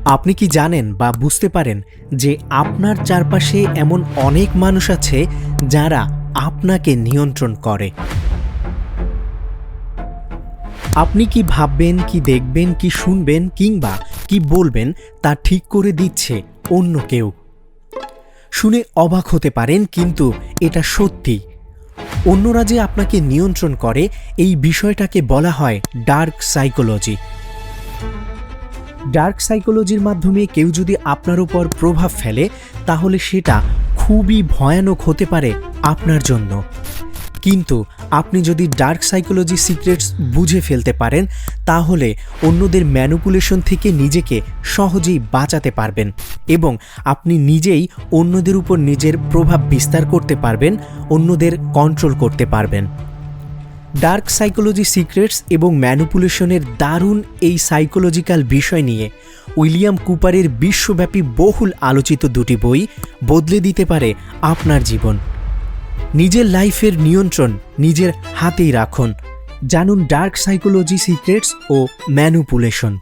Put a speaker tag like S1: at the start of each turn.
S1: আপনি কি জানেন বা বুঝতে পারেন যে আপনার চারপাশে এমন অনেক মানুষ আছে যারা আপনাকে নিয়ন্ত্রণ করে? আপনি কি ভাববেন, কি দেখবেন, কি শুনবেন কিংবা কি বলবেন তা ঠিক করে দিচ্ছে অন্য কেউ। শুনে অবাক হতে পারেন, কিন্তু এটা সত্যি। অন্যরা যে আপনাকে নিয়ন্ত্রণ করে, এই বিষয়টাকে বলা হয় ডার্ক সাইকোলজি। ডার্ক সাইকোলজির মাধ্যমে কেউ যদি আপনার উপর প্রভাব ফেলে, তাহলে সেটা খুবই ভয়ানক হতে পারে আপনার জন্য। কিন্তু আপনি যদি ডার্ক সাইকোলজি সিক্রেটস বুঝে ফেলতে পারেন, তাহলে অন্যদের ম্যানিপুলেশন থেকে নিজেকে সহজেই বাঁচাতে পারবেন এবং আপনি নিজেই অন্যদের উপর নিজের প্রভাব বিস্তার করতে পারবেন, অন্যদের কন্ট্রোল করতে পারবেন। ডার্ক সাইকোলজি সিক্রেটস এবং ম্যানিপুলেশনের দারুণ এই সাইকোলজিক্যাল বিষয় নিয়ে উইলিয়াম কুপারের বিশ্বব্যাপী বহুল আলোচিত দুটি বই বদলে দিতে পারে আপনার জীবন। নিজের লাইফের নিয়ন্ত্রণ নিজের হাতেই রাখুন। জানুন ডার্ক সাইকোলজি সিক্রেটস ও ম্যানিপুলেশন।